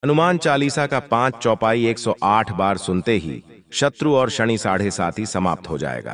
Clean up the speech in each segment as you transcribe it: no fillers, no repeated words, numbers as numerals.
हनुमान चालीसा का 5 चौपाई 108 बार सुनते ही शत्रु और शनि साढ़े साथ ही समाप्त हो जाएगा।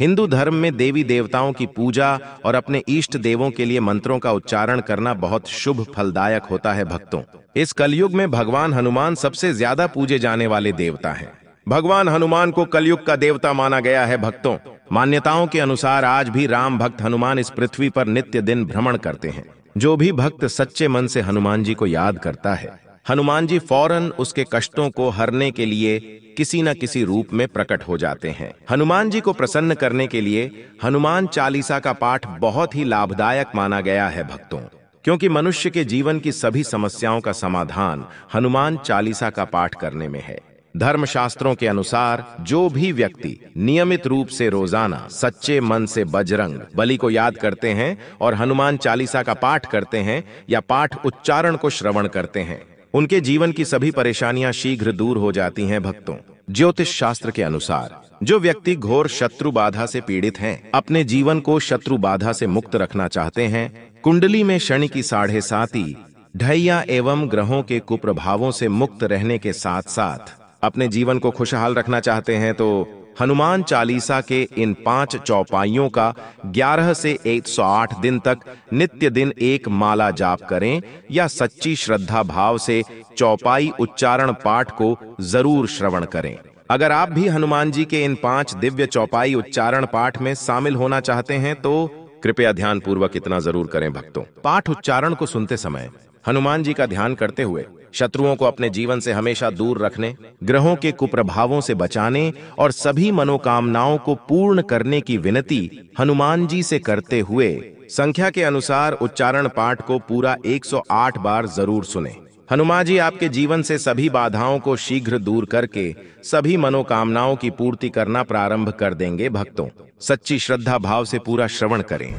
हिंदू धर्म में देवी देवताओं की पूजा और अपने इष्ट देवों के लिए मंत्रों का उच्चारण करना बहुत शुभ फलदायक होता है। भक्तों, इस कलयुग में भगवान हनुमान सबसे ज्यादा पूजे जाने वाले देवता हैं। भगवान हनुमान को कलयुग का देवता माना गया है। भक्तों, मान्यताओं के अनुसार आज भी राम भक्त हनुमान इस पृथ्वी पर नित्य दिन भ्रमण करते हैं। जो भी भक्त सच्चे मन से हनुमान जी को याद करता है, हनुमान जी फौरन उसके कष्टों को हरने के लिए किसी न किसी रूप में प्रकट हो जाते हैं। हनुमान जी को प्रसन्न करने के लिए हनुमान चालीसा का पाठ बहुत ही लाभदायक माना गया है। भक्तों, क्योंकि मनुष्य के जीवन की सभी समस्याओं का समाधान हनुमान चालीसा का पाठ करने में है। धर्मशास्त्रों के अनुसार जो भी व्यक्ति नियमित रूप से रोजाना सच्चे मन से बजरंग बली को याद करते हैं और हनुमान चालीसा का पाठ करते हैं या पाठ उच्चारण को श्रवण करते हैं, उनके जीवन की सभी परेशानियां शीघ्र दूर हो जाती हैं। भक्तों, ज्योतिष शास्त्र के अनुसार जो व्यक्ति घोर शत्रु बाधा से पीड़ित हैं, अपने जीवन को शत्रु बाधा से मुक्त रखना चाहते हैं, कुंडली में शनि की साढ़े साती ढैया एवं ग्रहों के कुप्रभावों से मुक्त रहने के साथ साथ अपने जीवन को खुशहाल रखना चाहते हैं, तो हनुमान चालीसा के इन 5 चौपाइयों का 11 से 108 दिन तक नित्य दिन एक माला जाप करें या सच्ची श्रद्धा भाव से चौपाई उच्चारण पाठ को जरूर श्रवण करें। अगर आप भी हनुमान जी के इन 5 दिव्य चौपाई उच्चारण पाठ में शामिल होना चाहते हैं तो कृपया ध्यान पूर्वक इतना जरूर करें। भक्तों, पाठ उच्चारण को सुनते समय हनुमान जी का ध्यान करते हुए शत्रुओं को अपने जीवन से हमेशा दूर रखने, ग्रहों के कुप्रभावों से बचाने और सभी मनोकामनाओं को पूर्ण करने की विनती हनुमान जी से करते हुए संख्या के अनुसार उच्चारण पाठ को पूरा 108 बार जरूर सुने। हनुमान जी आपके जीवन से सभी बाधाओं को शीघ्र दूर करके सभी मनोकामनाओं की पूर्ति करना प्रारंभ कर देंगे। भक्तों, सच्ची श्रद्धा भाव से पूरा श्रवण करें।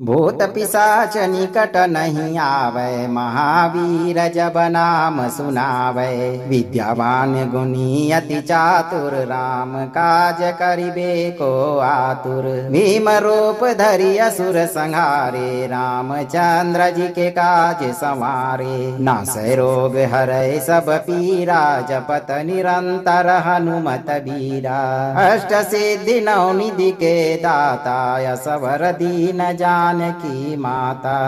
भूत पिशाच निकट नहीं आवे, महावीर जब नाम सुनावे। विद्यावान गुणी अति चातुर, राम काज करिबे को आतुर। भीम रूप धरि असुर संहारे, रामचंद्र जी के काज संवारे। नासै रोग हरै सब पीरा, जपत निरंतर हनुमत बीरा। अष्ट सिद्धि नौ निधि के दाता, असवर दीन जानकी माता।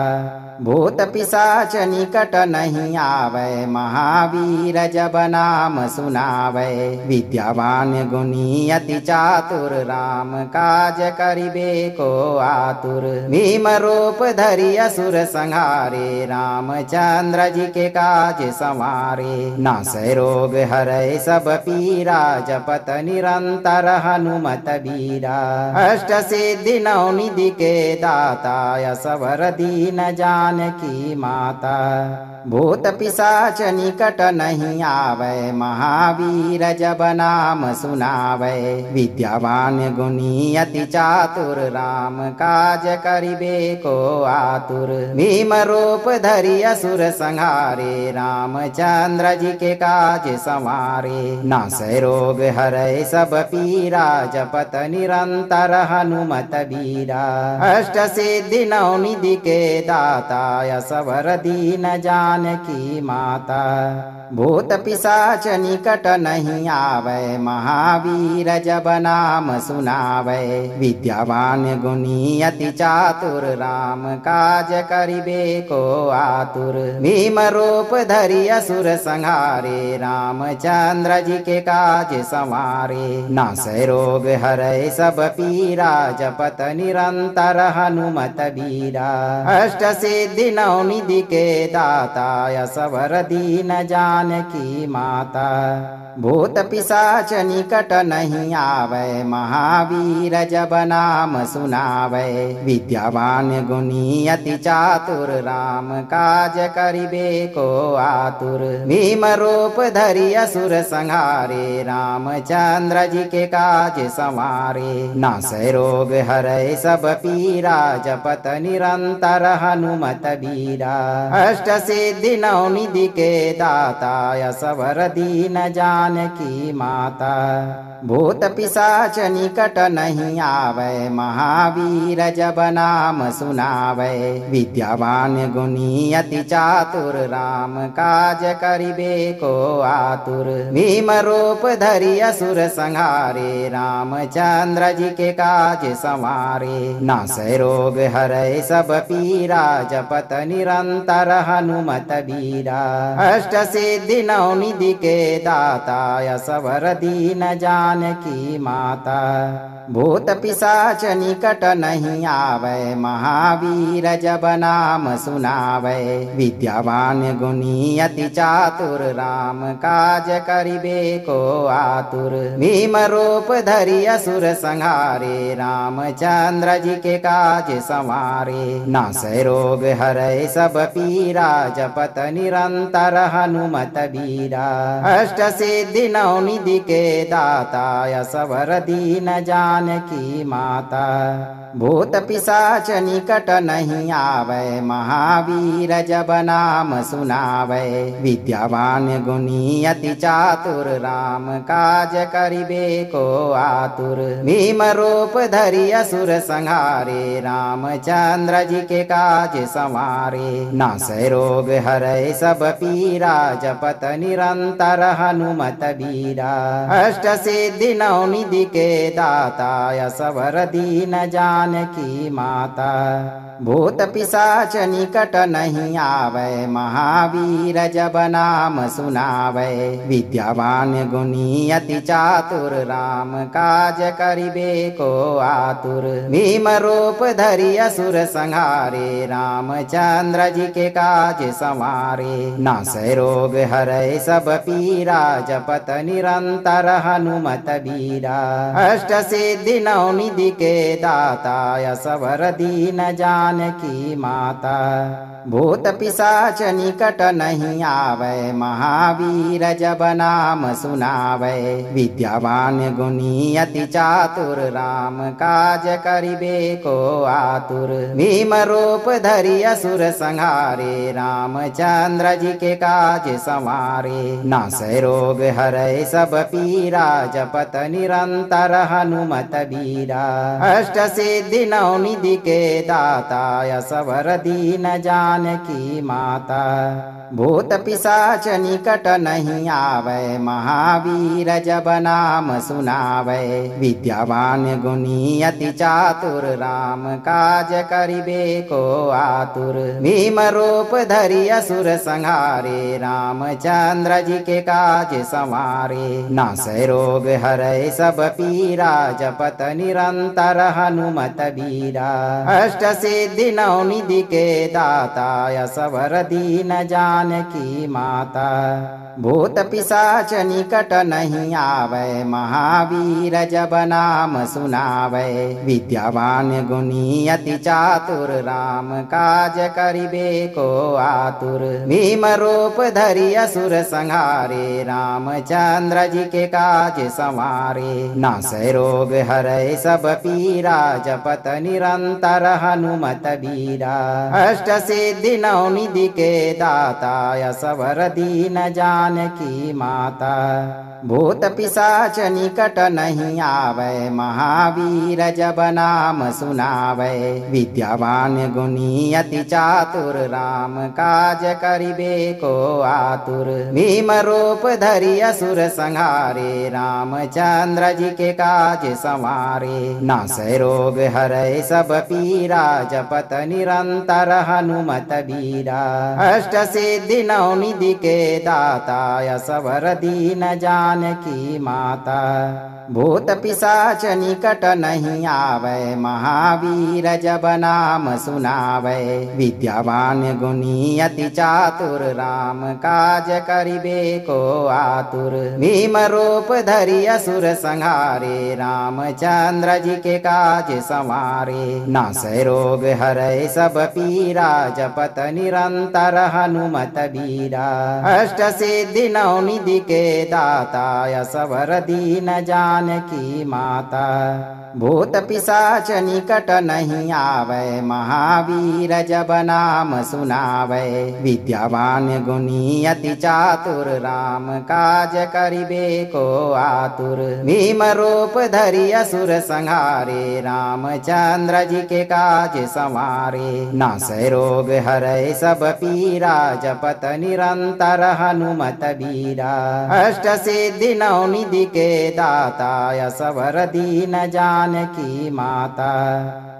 भूत पिशाच निकट नहीं आवे, महावीर जब नाम सुनावे। विद्यावान गुणी अति चातुर, राम काज करिबे को आतुर। भीम रूप धरि असुर संहारे, रामचंद्र जी के काज संवारे। नासै रोग हरै सब पीरा, जपत निरंतर हनुमत बीरा। अष्ट सिद्धि नौ निधि के दाता, असवर दीन जानकी माता। भूत पिशाच निकट नहीं आवे, महावीर जब नाम सुनावे। विद्यावान गुणी अति चातुर, राम काज करिबे को आतुर। भीम रूप धरि असुर संहारे, रामचंद्र जी के काज संवारे। नासै रोग हरै सब पीरा, जपत निरंतर हनुमत बीरा। अष्ट सिद्धि नौ निधि के दाता, असवर दीन जानकी माता। भूत पिशाच निकट नहीं आवे, महावीर जब नाम सुनावे। विद्यावान गुणी अति चातुर, राम काज करिबे को आतुर। भीम रूप धरि असुर संहारे, रामचंद्र जी के काज संवारे। नासै रोग हरै सब पीरा, जपत निरंतर हनुमत बीरा। अष्ट सिद्धि नौ निधि के दाता, असवर दीन जानकी माता। भूत पिशाच निकट नहीं आवे, महावीर जब नाम सुनावे। विद्यावान गुणी अति चातुर, राम काज करिबे को आतुर। भीम रूप धरि असुर संहारे, रामचंद्र जी के काज संवारे। नासै रोग हरै सब पीरा, जपत निरंतर हनुमत हनुमत बीरा। अष्ट सिद्धि नवनिधि के दाता असवर दीन जानकी माता। भूत पिशाच निकट नहीं आवे महावीर जब नाम सुनावे। विद्यावान गुणी अति चातुर राम काज करिबे को आतुर। भीम रूप धरि असुर संहारे रामचंद्र जी के काज संवारे। नासै रोग हरै सब पीरा जपत निरंतर हनुमत बीरा। अष्ट सिद्धि नवनिधि के दाता असवर दीन जानकी माता। भूत पिशाच निकट नहीं आवे महावीर जब नाम सुनावे। विद्यावान गुणी अति चातुर राम काज करिबे को आतुर। भीम रूप धरि असुर संहारे रामचंद्र जी के काज संवारे। नासै रोग हरै सब पीरा जपत निरंतर हनुमत बीरा। अष्ट सिद्धि नवनिधि के दाता असवर दीन जानकी माता। भूत पिशाच निकट नहीं आवे महावीर जब नाम सुनावे। विद्यावान गुणी अति चातुर राम काज करिबे को आतुर। भीम रूप धरि असुर संहारे रामचंद्र जी के काज संवारे। नासै रोग हरै सब पीरा जपत निरंतर हनुमत बीरा। अष्ट सिद्धि नवनिधि के दाता असवर दीन जानकी माता। भूत पिशाच निकट नहीं आवे महावीर जब नाम सुनावे। विद्यावान गुणी अति चातुर राम काज करिबे को आतुर। भीम रूप धरि असुर संहारे रामचंद्र जी के काज संवारे। नासै रोग हरै सब पीरा जपत निरंतर हनुमत बीरा। अष्ट सिद्धि नवनिधि के दाता असवर दीन जानकी माता। भूत पिशाच निकट नहीं आवे महावीर जब नाम सुनावे। विद्यावान गुणी अति चातुर राम काज करिबे को आतुर। भीम रूप धरि असुर संहारे रामचंद्र जी के काज संवारे। नासै रोग हरै सब पीरा जपत निरंतर हनुमत बीरा। अष्ट सिद्धि नवनिधि के दाता असवर दीन जानकी माता। भूत पिशाच निकट नहीं आवे महावीर जब नाम सुनावे। विद्यावान गुणी अति चातुर राम काज करिबे को आतुर। भीम रूप धरि असुर संहारे रामचंद्र जी के काज संवारे। नासै रोग हरै सब पीरा जपत निरंतर हनुमत बीरा। अष्ट सिद्धि नवनिधि के दाता असवर दीन जानकी माता। भूत पिशाच निकट नहीं आवे महावीर जब नाम सुनावे। विद्यावान गुणी अति चातुर राम काज करिबे को आतुर। भीम रूप धरि असुर संहारे रामचंद्र जी के काज संवारे। नासै रोग हरै सब पीरा जपत निरंतर हनुमत बीरा। अष्ट सिद्धि नवनिधि के दाता असवर दीन जानकी माता। भूत पिशाच निकट नहीं आवे महावीर जब नाम सुनावे। विद्यावान गुणी अति चातुर राम काज करिबे को आतुर। भीम रूप धरि असुर संहारे रामचंद्र जी के काज संवारे। नासै रोग हरै सब पीरा जपत निरंतर हनुमत बीरा। अष्ट सिद्धि नवनिधि के दाता असवर दीन जानकी माता। भूत पिशाच निकट नहीं आवे महावीर जब नाम सुनावे। विद्यावान गुणी अति चातुर राम काज करिबे को आतुर। भीम रूप धरि असुर संहारे रामचंद्र जी के काज संवारे। नासै रोग हरै सब पीरा जपत निरंतर हनुमत बीरा। अष्ट सिद्धि नवनिधि के दाता असवर दीन जानकी माता। भूत पिशाच निकट नहीं आवे, महावीर जब नाम सुनावे। विद्यावान गुणी अति चातुर, राम काज करिबे को आतुर। भीम रूप धरि असुर संहारे, रामचंद्र जी के काज संवारे। नासै रोग हरै सब पीरा, जपत निरंतर हनुमत बीरा। अष्ट सिद्धि नौ निधि के दाता, असवर दीन जानकी माता।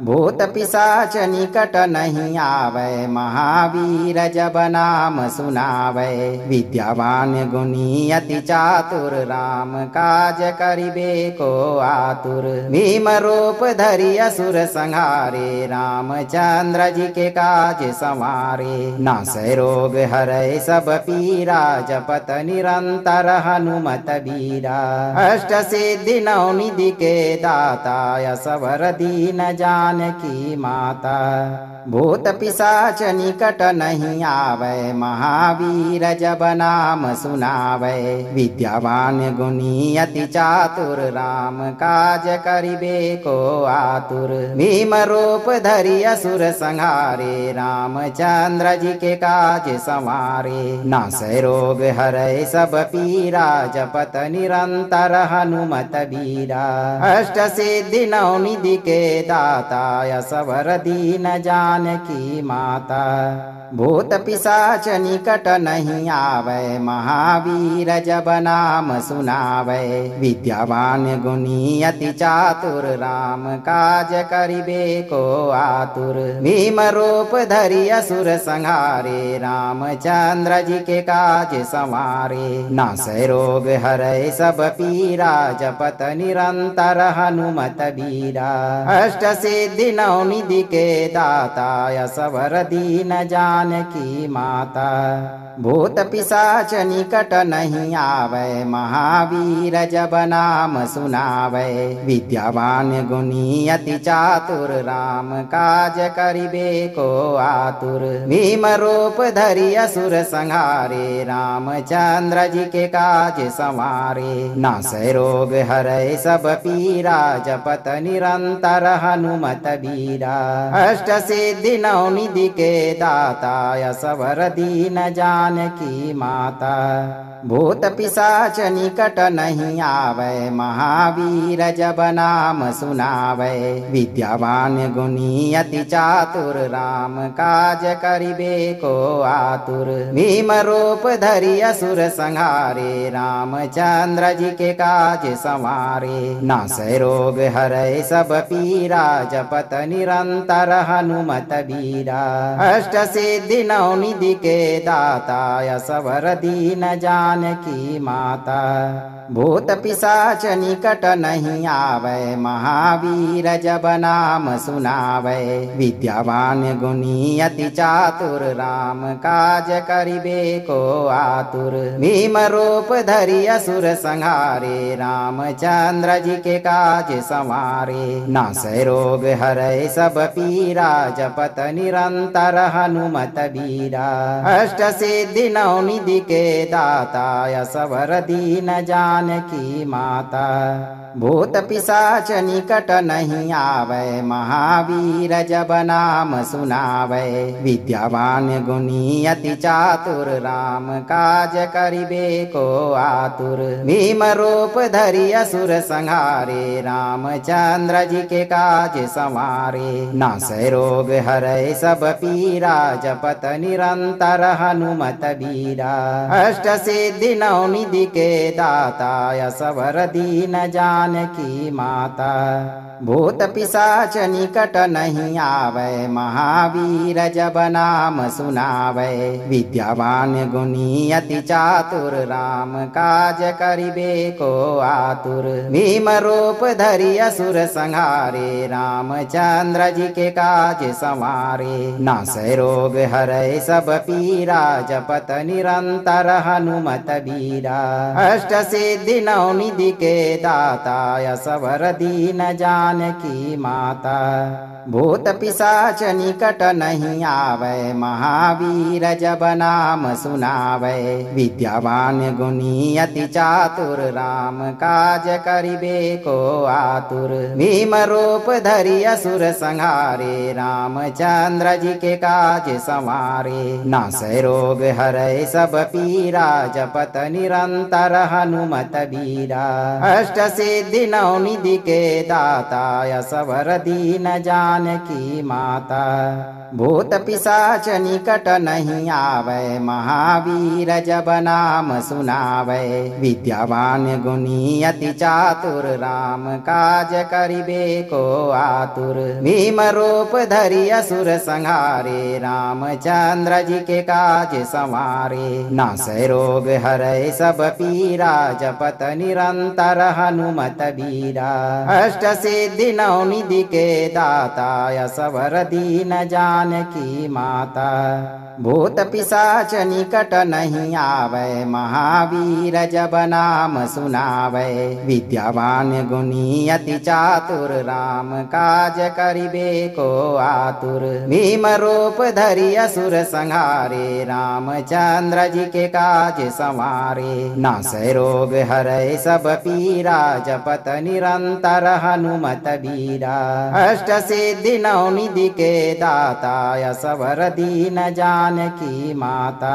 भूत पिशाच निकट नहीं आवे, महावीर जब नाम सुनावे। विद्यावान गुणी अति चातुर, राम काज करिबे को आतुर। भीम रूप धरि असुर संहारे, रामचंद्र जी के काज संवारे। नासै रोग हरै सब पीरा, जपत निरंतर हनुमत बीरा। अष्ट सिद्धि नौ निधि के दाता, असवर दीन जानकी माता। भूत पिशाच निकट नहीं आवे, महावीर जब नाम सुनावे। विद्यावान गुणी अति चातुर, राम काज करिबे को आतुर। भीम रूप धरि असुर संहारे, रामचंद्र जी के काज संवारे। नासै रोग हरै सब पीरा, जपत निरंतर हनुमत बीरा। अष्ट सिद्धि नौ निधि के दाता, असवर दीन जानकी माता। भूत पिशाच निकट नहीं आवे, महावीर जब नाम सुनावे। विद्यावान गुणी अति चातुर, राम काज करिबे को आतुर। भीम रूप धरि असुर संहारे, रामचंद्र जी के काज संवारे। नासै रोग हरै सब पीरा, जपत निरंतर हनुमत बीरा। अष्ट सिद्धि नौ निधि के दाता, असवर दीन जानकी माता। भूत पिशाच निकट नहीं आवे, महावीर जब नाम सुनावे। विद्यावान गुणी अति चातुर, राम काज करिबे को आतुर। भीम रूप धरि असुर संहारे, रामचंद्र जी के काज संवारे। नासै रोग हरै सब पीरा, जपत निरंतर हनुमत बीरा। अष्ट सिद्धि नौ निधि के दाता, असवर दीन जानकी माता। भूत पिशाच निकट नहीं आवे, महावीर जब नाम सुनावे। विद्यावान गुणी अति चातुर, राम काज करिबे को आतुर। भीम रूप धरि असुर संहारे, रामचंद्र जी के काज संवारे। नासै रोग हरै सब पीरा, जपत निरंतर हनुमत बीरा। अष्ट सिद्धि नौ निधि के दाता, असवर दीन जानकी माता। भूत पिशाच निकट नहीं आवे, महावीर जब नाम सुनावे। विद्यावान गुणी अति चातुर, राम काज करिबे को आतुर। भीम रूप धरि असुर संहारे, रामचंद्र जी के काज संवारे। नासै रोग हरै सब पीरा, जपत निरंतर हनुमत बीरा। अष्ट सिद्धि नौ निधि के दाता, असवर दीन जानकी माता। भूत पिशाच निकट नहीं आवे, महावीर जब नाम सुनावे। विद्यावान गुणी अति चातुर, राम काज करिबे को आतुर। भीम रूप धरि असुर संहारे, रामचंद्र जी के काज संवारे। नासै रोग हरै सब पीरा, जपत निरंतर हनुमत बीरा। अष्ट सिद्धि नौ निधि के दाता, असवर दीन जानकी माता। भूत पिशाच निकट नहीं आवे, महावीर जब नाम सुनावे। विद्यावान गुणी अति चातुर, राम काज करिबे को आतुर। भीम रूप धरि असुर संहारे, रामचंद्र जी के काज संवारे। नासै रोग हरै सब पीरा, जपत निरंतर हनुमत बीरा। अष्ट सिद्धि नौ निधि के दाता, असवर दीन जानकी माता। भूत पिशाच निकट नहीं आवे, महावीर जब नाम सुनावे। विद्यावान गुणी अति चातुर, राम काज करिबे को आतुर। भीम रूप धरि असुर संहारे, रामचंद्र जी के काज संवारे। नासै रोग हरै सब पीरा, जपत निरंतर हनुमत बीरा। अष्ट सिद्धि नौ निधि के दाता, असवर दीन जानकी माता। भूत पिशाच निकट नहीं आवे, महावीर जब नाम सुनावे। विद्यावान गुणी अति चातुर, राम काज करिबे को आतुर। भीम रूप धरि असुर संहारे, रामचंद्र जी के काज संवारे। नासै रोग हरै सब पीरा, जपत निरंतर हनुमत बीरा। अष्ट सिद्धि नौ निधि के दाता, असवर दीन जानकी माता। भूत पिशाच निकट नहीं आवे, महावीर जब नाम सुनावे। विद्यावान गुणी अति चातुर, राम काज करिबे को आतुर। भीम रूप धरि असुर संहारे, रामचंद्र जी के काज संवारे। नासै रोग हरै सब पीरा, जपत निरंतर हनुमत बीरा। अष्ट सिद्धि नौ निधि के दाता, असवर दीन जानकी माता।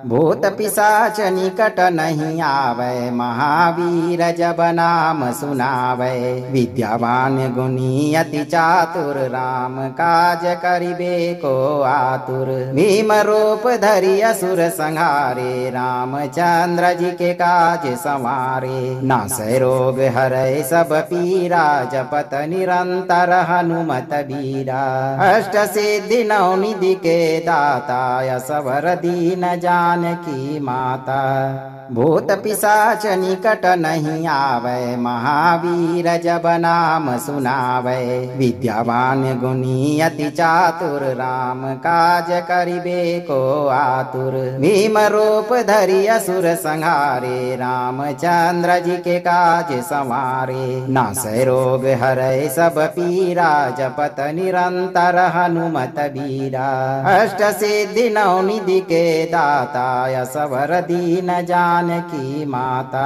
भूत पिशाच निकट नहीं आवे, महावीर जब नाम सुनावे। विद्यावान गुणी अति चातुर, राम काज करिबे को आतुर। भीम रूप धरि असुर संहारे, रामचंद्र जी के काज संवारे। नासै रोग हरै सब पीरा, जपत निरंतर हनुमत बीरा। अष्ट सिद्धि नौ निधि के दाता, असवर दीन जानकी माता। भूत पिशाच निकट नहीं आवे, महावीर जब नाम सुनावे। विद्यावान गुणी अति चातुर, राम काज करिबे को आतुर। भीम रूप धरि असुर संहारे, रामचंद्र जी के काज संवारे। नासै रोग हरै सब पीरा, जपत निरंतर हनुमत बीरा। अष्ट सिद्धि नौ निधि के दाता, असवर दीन जानकी माता।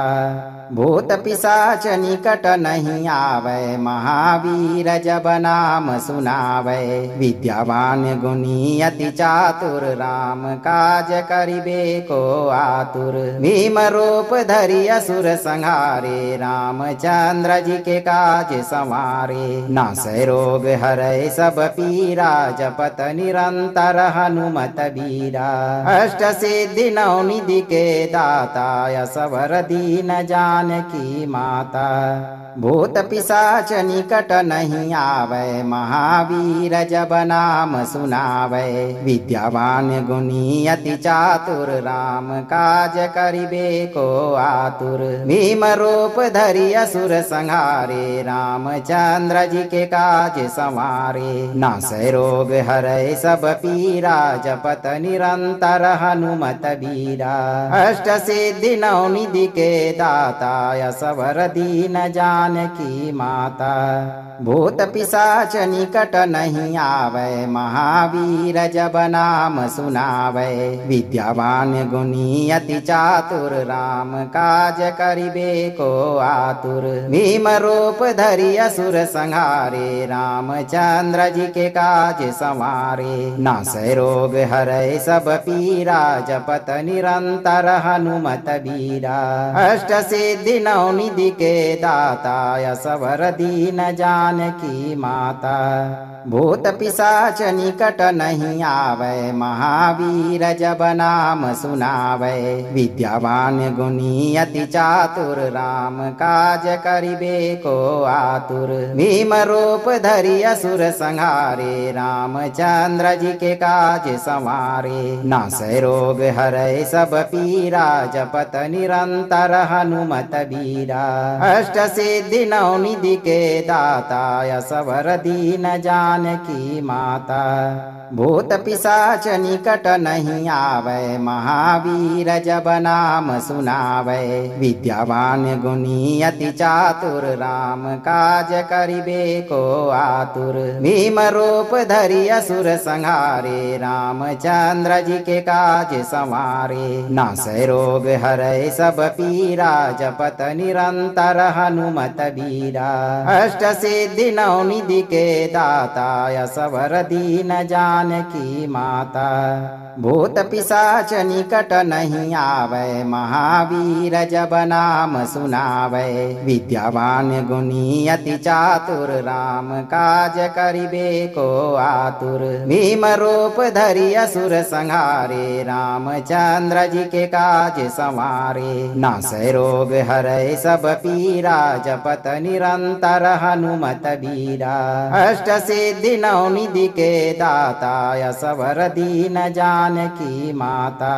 भूत पिशाच निकट नहीं आवे, महावीर जब नाम सुनावे। विद्यावान गुणी अति चातुर, राम काज करिबे को आतुर। भीम रूप धरि असुर संहारे, रामचंद्र जी के काज संवारे। नासै रोग हरै सब पीरा, जपत निरंतर हनुमत बीरा। अष्ट सिद्धि नौ निधि के दाता, असवर दीन जानकी माता। भूत पिशाच निकट नहीं आवे, महावीर जब नाम सुनावे। विद्यावान गुणी अति चातुर, राम काज करिबे को आतुर। भीम रूप धरि असुर संहारे, रामचंद्र जी के काज संवारे। नासै रोग हरै सब पीरा, जपत निरंतर हनुमत बीरा। अष्ट सिद्धि नौ निधि के दाता, असवर दीन जानकी माता। भूत पिशाच निकट नहीं आवे, महावीर जब नाम सुनावे। विद्यावान गुणी अति चातुर, राम काज करिबे को आतुर। भीम रूप धरि असुर संहारे, रामचंद्र जी के काज संवारे। नासै रोग हरै सब पीरा, जपत निरंतर हनुमत बीरा। अष्ट सिद्धि नौ निधि के दाता, असवर दीन जानकी माता। भूत पिशाच निकट नहीं आवे, महावीर जब नाम सुनावे। विद्यावान गुणी अति चातुर, राम काज करिबे को आतुर। भीम रूप धरि असुर संहारे, रामचंद्र जी के काज संवारे। नासै रोग हरै सब पीरा, जपत निरंतर हनुमत बीरा। अष्ट सिद्धि नौ निधि के दाता, असवर दीन जानकी माता। भूत पिशाच निकट नहीं आवे, महावीर जब नाम सुनावे। विद्यावान गुणी अति चातुर, राम काज करिबे को आतुर। भीम रूप धरि असुर संहारे, रामचंद्र जी के काज संवारे। नासै रोग हरै सब पीरा, जपत निरंतर हनुमत बीरा। अष्ट सिद्धि नौ निधि के दाता, असवर दीन जानकी माता। भूत पिशाच निकट नहीं आवे, महावीर जब नाम सुनावे। विद्यावान गुणी अति चातुर, राम काज करिबे को आतुर। भीम रूप धरि असुर संहारे, रामचंद्र जी के काज संवारे। नासै रोग हरै सब पीरा, जपत निरंतर हनुमत बीरा। अष्ट सिद्धि नौ निधि के दाता, असवर दीन जानकी माता।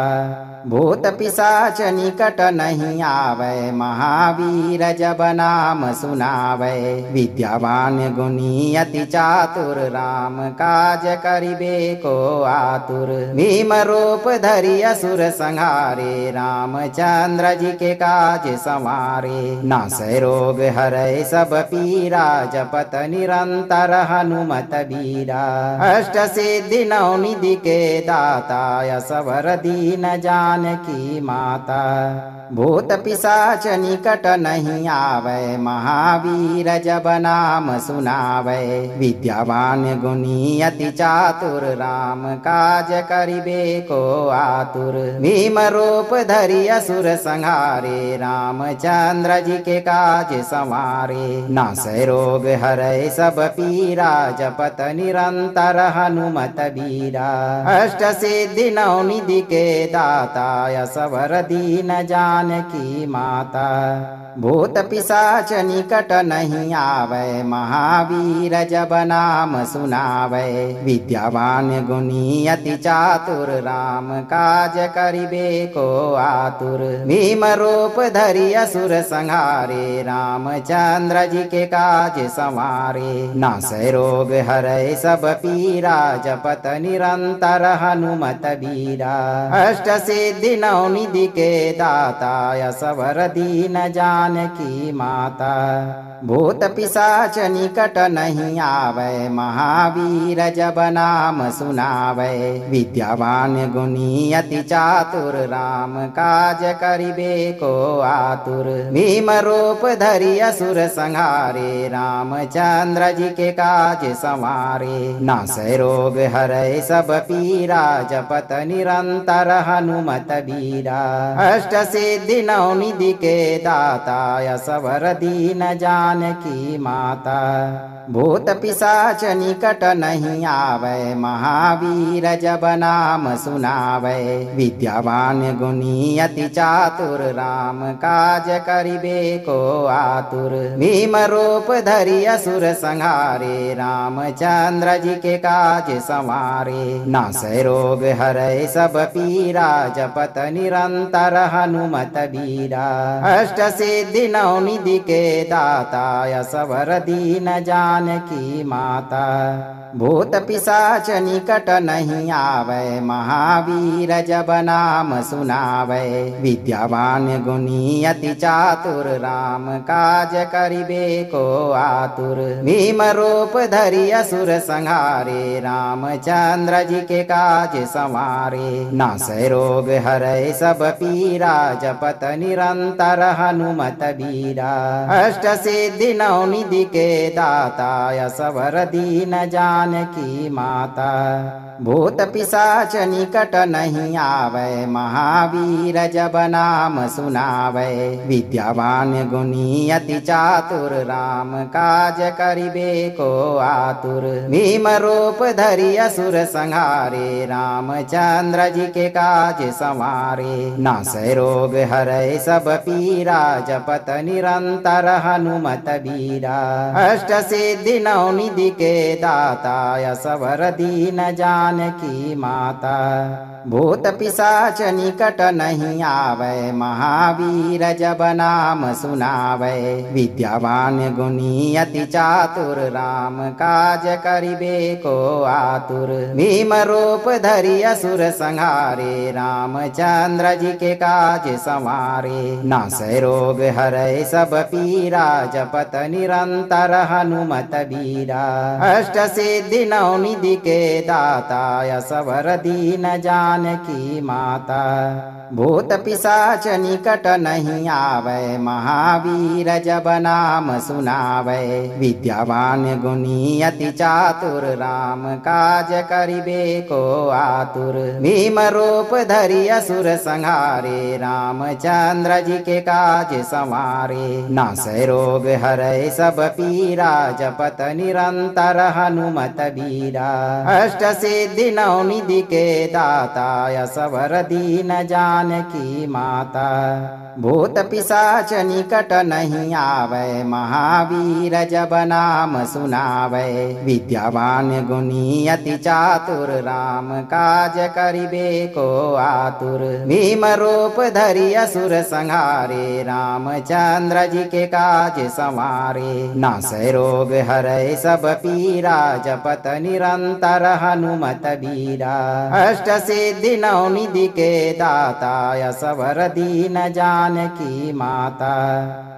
भूत पिशाच निकट नहीं आवे, महावीर जब नाम सुनावे। विद्यावान गुणी अति चातुर, राम काज करिबे को आतुर। भीम रूप धरि असुर संहारे, रामचंद्र जी के काज संवारे। नासै रोग हरै सब पीरा, जपत निरंतर हनुमत बीरा। अष्ट सिद्धि नौ निधि के दाता, असवर दीन जानकी माता। भूत पिशाच निकट नहीं आवे, महावीर जब नाम सुनावे। विद्यावान गुणी अति चातुर, राम काज करिबे को आतुर। भीम रूप धरि असुर संहारे, रामचंद्र जी के काज संवारे। नासै रोग हरै सब पीरा, जपत निरंतर हनुमत बीरा। अष्ट सिद्धि नौ निधि के दाता, असवर दीन जानकी माता। भूत पिशाच निकट नहीं आवे, महावीर जब नाम सुनावे। विद्यावान गुणी अति चातुर, राम काज करिबे को आतुर। भीम रूप धरि असुर संहारे, रामचंद्र जी के काज संवारे। नासै रोग हरै सब पीरा, जपत निरंतर हनुमत बीरा। अष्ट सिद्धि नौ निधि के दाता, असवर दीन जानकी माता। भूत पिशाच निकट नहीं आवे, महावीर जब नाम सुनावे। विद्यावान गुणी अति चातुर, राम काज करिबे को आतुर। भीम रूप धरि असुर संहारे, रामचंद्र जी के काज संवारे। नासै रोग हरै सब पीरा, जपत निरंतर हनुमत बीरा। अष्ट सिद्धि नौ निधि के दाता, असवर दीन जानकी माता। भूत पिशाच निकट नहीं आवे, महावीर जब नाम सुनावे। विद्यावान गुणी अति चातुर, राम काज करिबे को आतुर। भीम रूप धरि असुर संहारे, रामचंद्र जी के काज संवारे। नासै रोग हरै सब पीरा, जपत निरंतर हनुमत बीरा। अष्ट सिद्धि नौ निधि के दाता, असवर दीन जानकी माता। भूत पिशाच निकट नहीं आवे, महावीर जब नाम सुनावे। विद्यावान गुणी अति चातुर, राम काज करिबे को आतुर। भीम रूप धरि असुर संहारे, रामचंद्र जी के काज संवारे। नासै रोग हरै सब पीरा, जपत निरंतर हनुमत बीरा। अष्ट सिद्धि नौ निधि के दाता, असवर दीन जानकी माता। भूत पिशाच निकट नहीं आवे, महावीर जब नाम सुनावे। विद्यावान गुणी अति चातुर, राम काज करिबे को आतुर। भीम रूप धरि असुर संहारे, रामचंद्र जी के काज संवारे। नासै रोग हरै सब पीरा, जपत निरंतर हनुमत बीरा। अष्ट सिद्धि नौ निधि के दाता, असवर दीन जानकी माता। भूत पिशाच निकट नहीं आवे, महावीर जब नाम सुनावे। विद्यावान गुणी अति चातुर, राम काज करिबे को आतुर। भीम रूप धरि असुर संहारे, रामचंद्र जी के काज संवारे। नासै रोग हरै सब पीरा, जपत निरंतर हनुमत बीरा। अष्ट सिद्धि नौ निधि के दाता, असवर दीन जानकी माता। भूत पिशाच निकट नहीं आवे, महावीर जब नाम सुनावे। विद्यावान गुणी अति चातुर, राम काज करिबे को आतुर। भीम रूप धरि असुर संहारे, रामचंद्र जी के काज संवारे। नासै रोग हरै सब पीरा, जपत निरंतर हनुमत बीरा। अष्ट सिद्धि नौ निधि के दाता, असवर दीन जानकी माता। भूत पिशाच निकट नहीं आवे, महावीर जब नाम सुनावे। विद्यावान गुणी अति चातुर, राम काज करिबे को आतुर। भीम रूप धरि असुर संहारे, रामचंद्र जी के काज संवारे। नासै रोग हरै सब पीरा, जपत निरंतर हनुमत बीरा। अष्ट सिद्धि नौ निधि के दाता, असवर दीन जानकी माता।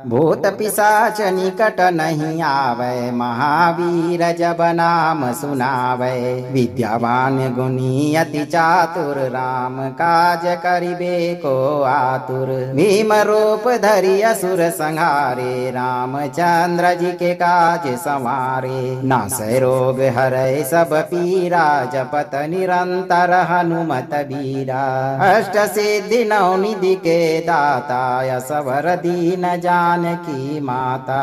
भूत पिशाच निकट नहीं आवे, महावीर जब नाम सुनावे। विद्यावान गुणी अति चातुर, राम काज करिबे को आतुर। भीम रूप धरि असुर संहारे, रामचंद्र जी के काज संवारे। नासै रोग हरै सब पीरा, जपत निरंतर हनुमत बीरा। अष्ट सिद्धि नौ निधि के दाता, असवर दीन जानकी माता।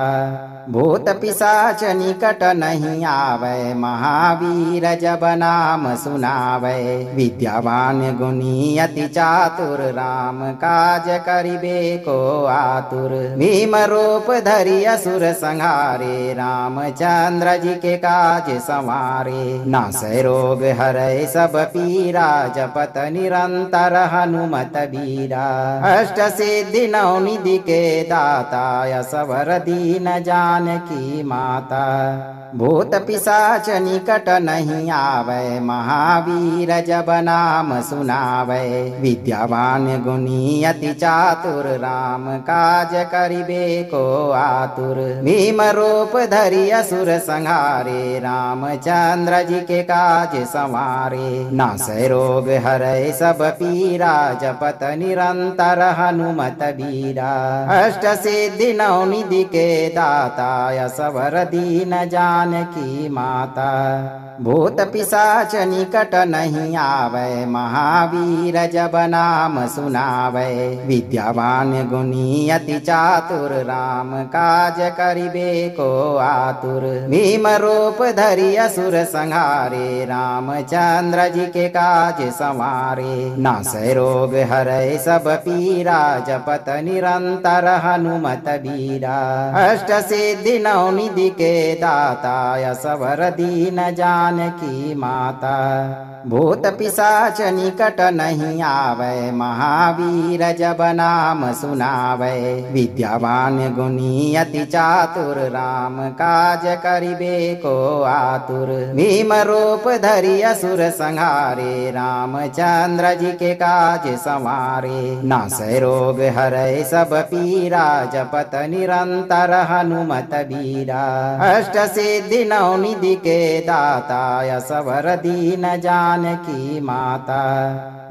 भूत पिशाच निकट नहीं आवे, महावीर जब नाम सुनावे। विद्यावान गुणी अति चातुर, राम काज करिबे को आतुर। भीम रूप धरि असुर संहारे, रामचंद्र जी के काज संवारे। नासै रोग हरै सब पीरा, जपत निरंतर हनुमत बीरा। अष्ट सिद्धि नौ निधि के दाता, असवर दीन जानकी माता। भूत पिशाच निकट नहीं आवे, महावीर जब नाम सुनावे। विद्यावान गुणी अति चातुर, राम काज करिबे को आतुर। भीम रूप धरि असुर संहारे, रामचंद्र जी के काज संवारे। नासै रोग हरै सब पीरा, जपत निरंतर हनुमत बीरा। अष्ट सिद्धि नौ निधि के दाता, असवर दीन जानकी माता। भूत पिशाच निकट नहीं आवे, महावीर जब नाम सुनावे। विद्यावान गुणी अति चातुर, राम काज करिबे को आतुर। भीम रूप धरि असुर संहारे, रामचंद्र जी के काज संवारे। नासै रोग हरै सब पीरा, जपत निरंतर हनुमत बीरा। अष्ट सिद्धि नौ निधि के दाता, असवर दीन जानकी माता। भूत पिशाच निकट नहीं आवे, महावीर जब नाम सुनावे। विद्यावान गुणी अति चातुर, राम काज करिबे को आतुर। भीम रूप धरि असुर संहारे, रामचंद्र जी के काज संवारे। नासै रोग हरै सब पीरा, जपत निरंतर हनुमत बीरा। अष्ट सिद्धि नौ निधि के दाता, असवर दीन जानकी माता।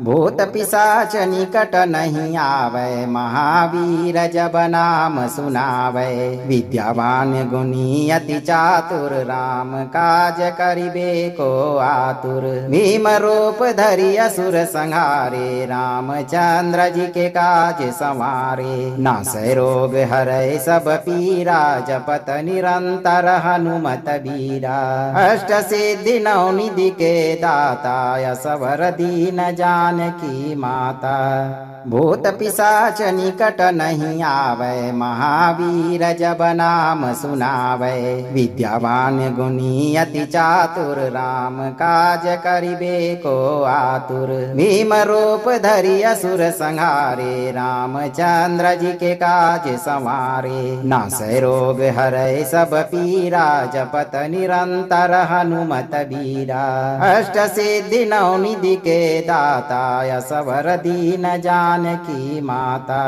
भूत पिशाच निकट नहीं आवे, महावीर जब नाम सुनावे। विद्यावान गुणी अति चातुर, राम काज करिबे को आतुर। भीम रूप धरि असुर संहारे, रामचंद्र जी के काज संवारे। नासै रोग हरै सब पीरा, जपत निरंतर हनुमत बीरा। अष्ट सिद्धि नौ निधि के दाता, असवर दीन जानकी माता। भूत पिशाच निकट नहीं आवे, महावीर जब नाम सुनावे। विद्यावान गुणी अति चातुर, राम काज करिबे को आतुर। भीम रूप धरि असुर संहारे, रामचंद्र जी के काज संवारे। नासै रोग हरै सब पीरा, जपत निरंतर हनुमत बीरा। अष्ट सिद्धि नौ निधि के दाता, असवर दीन जानकी माता।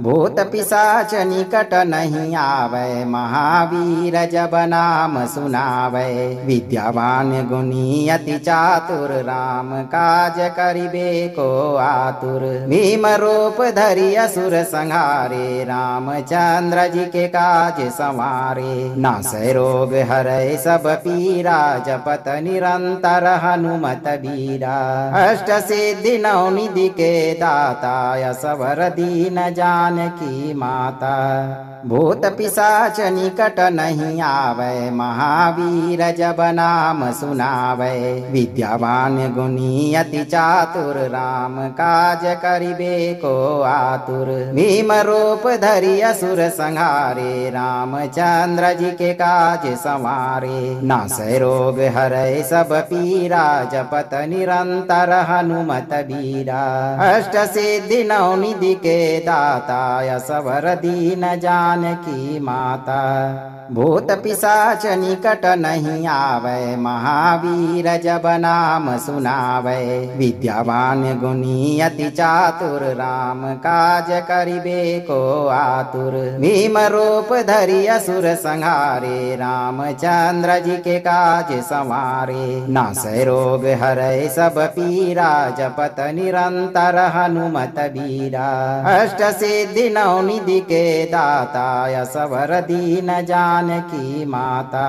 भूत पिशाच निकट नहीं आवे, महावीर जब नाम सुनावे। विद्यावान गुणी अति चातुर, राम काज करिबे को आतुर। भीम रूप धरि असुर संहारे, रामचंद्र जी के काज संवारे। नासै रोग हरै सब पीरा, जपत निरंतर हनुमत बीरा। अष्ट सिद्धि नौ निधि के दाता, असवर दीन जानकी माता। भूत पिशाच निकट नहीं आवे, महावीर जब नाम सुनावे। विद्यावान गुणी अति चातुर, राम काज करिबे को आतुर। भीम रूप धरि असुर संहारे, रामचंद्र जी के काज संवारे। नासै रोग हरै सब पीरा, जपत निरंतर हनुमत बीरा। अष्ट सिद्धि नौ निधि के दाता, असवर दीन जानकी माता। भूत पिशाच निकट नहीं आवे, महावीर जब नाम सुनावे। विद्यावान गुणी अति चातुर, राम काज करिबे को आतुर। भीम रूप धरि असुर संहारे, रामचंद्र जी के काज संवारे। नासै रोग हरै सब पीरा, जपत निरंतर हनुमत बीरा। अष्ट सिद्धि नौ निधि के दाता, असवर दीन जानकी माता।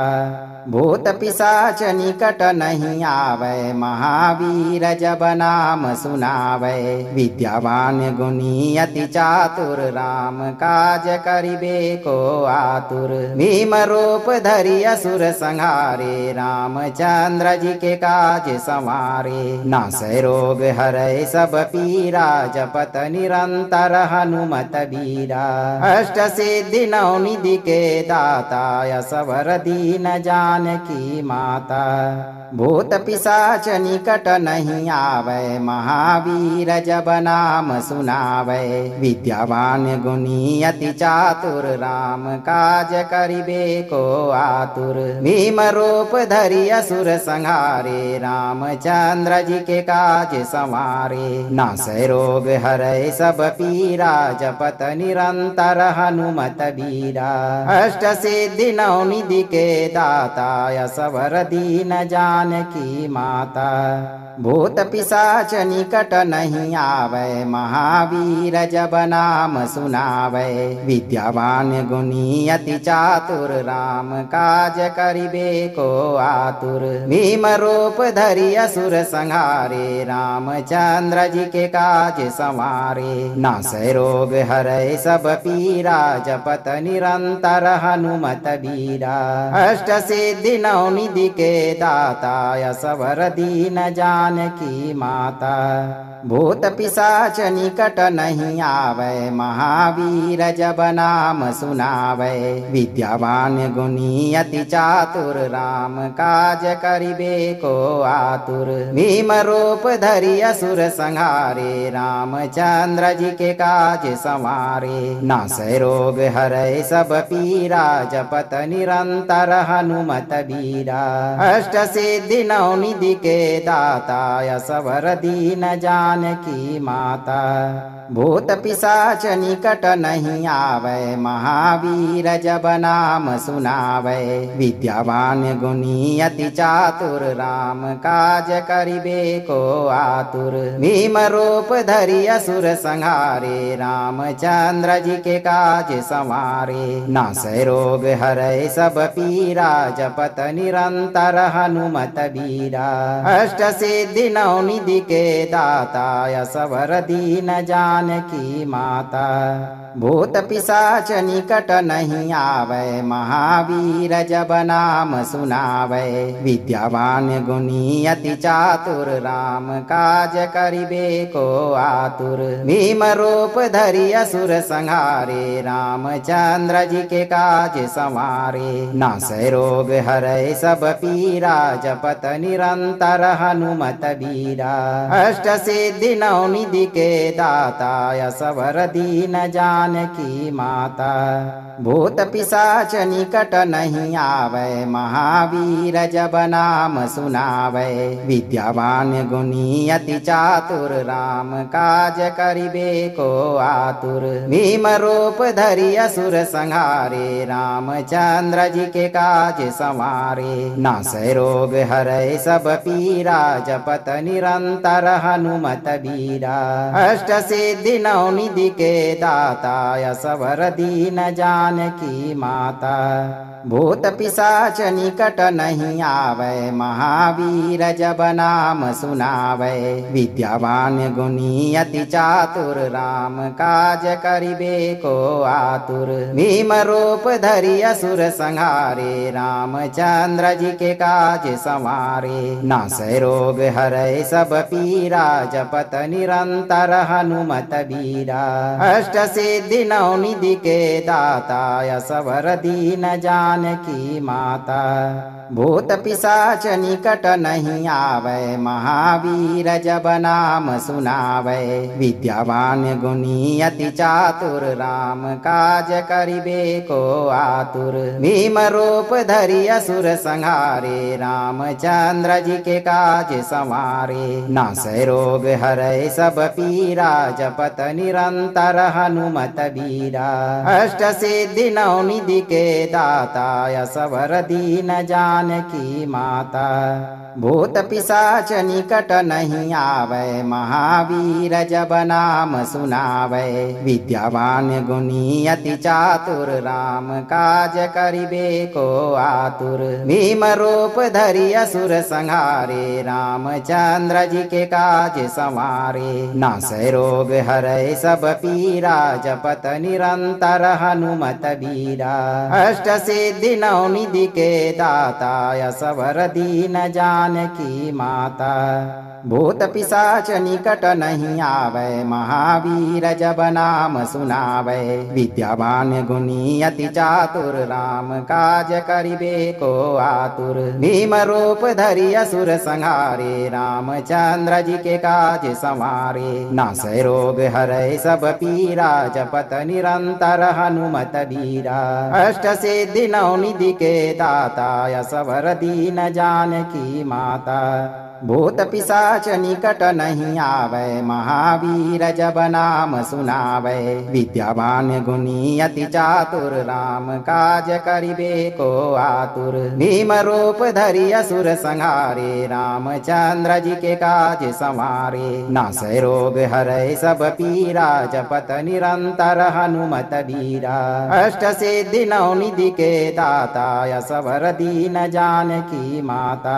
भूत पिशाच निकट नहीं आवे, महावीर जब नाम सुनावे। विद्यावान गुणी अति चातुर, राम काज करिबे को आतुर। भीम रूप धरि असुर संहारे, रामचंद्र जी के काज संवारे। नासै रोग हरै सब पीरा, जपत निरंतर हनुमत बीरा। अष्ट सिद्धि नौ निधि के दाता, असवर दीन जानकी माता। भूत पिशाच निकट नहीं आवे, महावीर जब नाम सुनावे। विद्यावान गुणी अति चातुर, राम काज करिबे को आतुर। भीम रूप धरि असुर संहारे, रामचंद्र जी के काज संवारे। नासै रोग हरै सब पीरा, जपत निरंतर हनुमत बीरा। अष्ट सिद्धि नौ निधि के दाता, असवर दीन जानकी माता। भूत पिशाच निकट नहीं आवे, महावीर जब नाम सुनावे। विद्यावान गुणी अति चातुर, राम काज करिबे को आतुर। भीम रूप धरि असुर संहारे, रामचंद्र जी के काज संवारे। नासै रोग हरै सब पीरा, जपत निरंतर हनुमत बीरा। अष्ट सिद्धि नौ निधि के दाता, असवर दीन जानकी माता। भूत पिशाच निकट नहीं आवे, महावीर जब नाम सुनावे। विद्यावान गुणी अति चातुर, राम काज करिबे को आतुर। भीम रूप धरि असुर संहारे, रामचंद्र जी के काज संवारे। नासै रोग हरै सब पीरा, जपत निरंतर हनुमत बीरा। अष्ट सिद्धि नौ निधि के दाता, असवर दीन जानकी माता। भूत पिशाच निकट नहीं आवे, महावीर जब नाम सुनावे। विद्यावान गुणी अति चातुर, राम काज करिबे को आतुर। भीम रूप धरि असुर संहारे, रामचंद्र जी के काज संवारे। नासै रोग हरै सब पीरा, जपत निरंतर हनुमत बीरा। अष्ट सिद्धि नौ निधि के दाता, असवर दीन जानकी जानकी माता। भूत पिशाच निकट नहीं आवे, महावीर जब नाम सुनावे। विद्यावान गुणी अति चातुर, राम काज करिबे को आतुर। भीम रूप धरि असुर संहारे, रामचंद्र जी के काज संवारे। नासै रोग हरै सब पीरा, जपत निरंतर हनुमत बीरा। अष्ट सिद्धि नौ निधि के दाता, असवर दीन जानकी माता। भूत पिशाच निकट नहीं आवे, महावीर जब नाम सुनावे। विद्यावान गुणी अति चातुर, राम काज करिबे को आतुर। भीम रूप धरि असुर संहारे, रामचंद्र जी के काज संवारे। नासै रोग हरै सब पीरा, जपत निरंतर हनुमत बीरा। अष्ट सिद्धि नौ निधि के दाता, असवर दीन जानकी माता। भूत पिशाच निकट नहीं आवे, महावीर जब नाम सुनावे। विद्यावान गुणी अति चातुर, राम काज करिबे को आतुर। भीम रूप धरि असुर संहारे, रामचंद्र जी के काज संवारे। नासै रोग हरै सब पीरा, जपत निरंतर हनुमत बीरा। अष्ट सिद्धि नौ निधि के दाता, असवर दीन जानकी माता। भूत पिशाच निकट नहीं आवे, महावीर जब नाम सुनावे। विद्यावान गुणी अति चातुर, राम काज करिबे को आतुर। भीम रूप धरि असुर संहारे, रामचंद्र जी के काज संवारे। नासै रोग हरै सब पीरा, जपत निरंतर हनुमत बीरा। अष्ट सिद्धि नौ निधि के दाता, असवर दीन जानकी माता। भूत पिशाच निकट नहीं आवे, महावीर जब नाम सुनावे। विद्यावान गुणी अति चातुर, राम काज करिबे को आतुर। भीम रूप धरि असुर संहारे, रामचंद्र जी के काज संवारे। नासै रोग हरै सब पीरा, जपत निरंतर हनुमत बीरा। अष्ट सिद्धि नौ निधि के दाता, असवर दीन जानकी माता। भूत पिशाच निकट नहीं आवे, महावीर जब नाम सुनावे। विद्यावान गुणी अति चातुर, राम काज करिबे को आतुर। भीम रूप धरि असुर संहारे, रामचंद्र जी के काज संवारे। नासै रोग हरै सब पीरा, जपत निरंतर हनुमत बीरा। अष्ट सिद्धि नौ निधि के दाता, असवर दीन जानकी माता। भूत पिशाच निकट नहीं आवे, महावीर जब नाम सुनावे। विद्यावान गुणी अति चातुर, राम काज करिबे को आतुर। भीम रूप धरि असुर संहारे, रामचंद्र जी के काज संवारे। नासै रोग हरै सब पीरा, जपत निरंतर हनुमत बीरा। अष्ट सिद्धि नौ निधि के दाता, असवर दीन जानकी माता।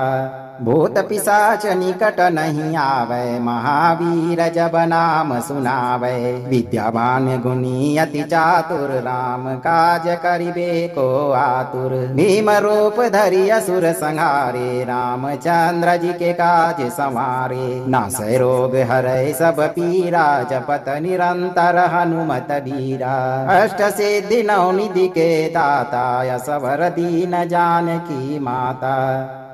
भूत पिशाच निकट नहीं आवे, महावीर जब नाम सुनावे। विद्यावान गुणी अति चातुर, राम काज करिबे को आतुर। भीम रूप धरि असुर संहारे, रामचंद्र जी के काज संवारे। नासै रोग हरै सब पीरा, जपत निरंतर हनुमत बीरा। अष्ट सिद्धि नौ निधि के दाता, असवर दीन जानकी माता।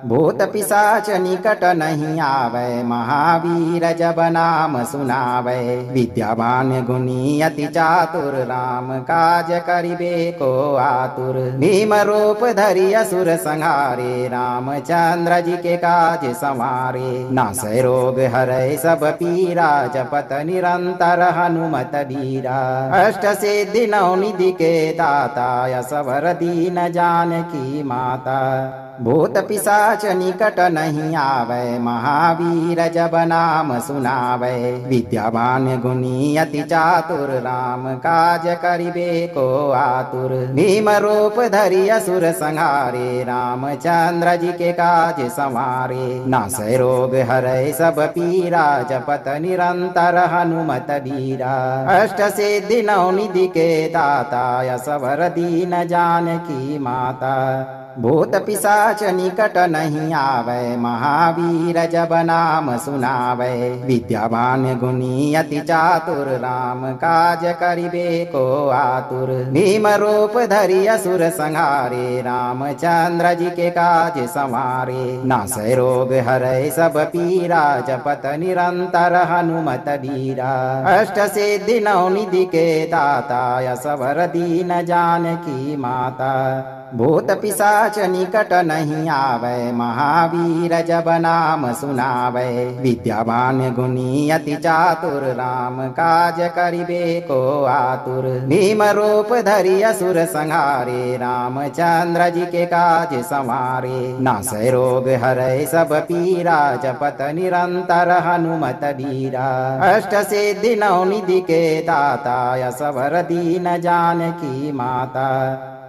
भूत पिशाच निकट नहीं आवे, महावीर जब नाम सुनावे। विद्यावान गुणी अति चातुर, राम काज करिबे को आतुर। भीम रूप धरि असुर संहारे, रामचंद्र जी के काज संवारे। नासै रोग हरै सब पीरा, जपत निरंतर हनुमत बीरा। अष्ट सिद्धि नौ निधि के दाता, असवर दीन जानकी माता। भूत पिशाच निकट नहीं आवे, महावीर जब नाम सुनावे। विद्यावान गुणी अति चातुर, राम काज करिबे को आतुर। भीम रूप धरि असुर संहारे, रामचंद्र जी के काज संवारे। नासै रोग हरै सब पीरा, जपत निरंतर हनुमत बीरा। अष्ट सिद्धि नौ निधि के दाता, असवर दीन जानकी माता। भूत पिशाच निकट नहीं आवे, महावीर जब नाम सुनावे। विद्यावान गुणी अति चातुर, राम काज करिबे को आतुर। भीम रूप धरि असुर संहारे, रामचंद्र जी के काज संवारे। नासै रोग हरै सब पीरा, जपत निरंतर हनुमत बीरा। अष्ट सिद्धि नौ निधि के दाता, असवर दीन जानकी माता। भूत पिशाच निकट नहीं आवे, महावीर जब नाम सुनावे। विद्यावान गुणी अति चातुर, राम काज करिबे को आतुर। भीम रूप धरि असुर संहारे, रामचंद्र जी के काज संवारे। नासै रोग हरै सब पीरा, जपत निरंतर हनुमत बीरा। अष्ट सिद्धि नौ निधि के दाता, असवर दीन जानकी माता।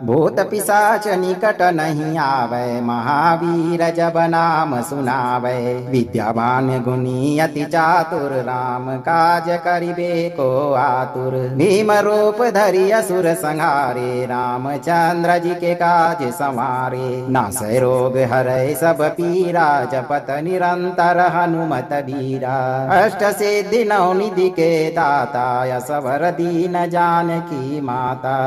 भूत पिशाच निकट नहीं आवे, महावीर जब नाम सुनावे। विद्यावान गुणी अति चातुर, राम काज करिबे को आतुर। भीम रूप धरि असुर संहारे, रामचंद्र जी के काज संवारे। नासै रोग हरै सब पीरा, जपत निरंतर हनुमत बीरा। अष्ट सिद्धि नौ निधि के दाता, असवर दीन जानकी माता।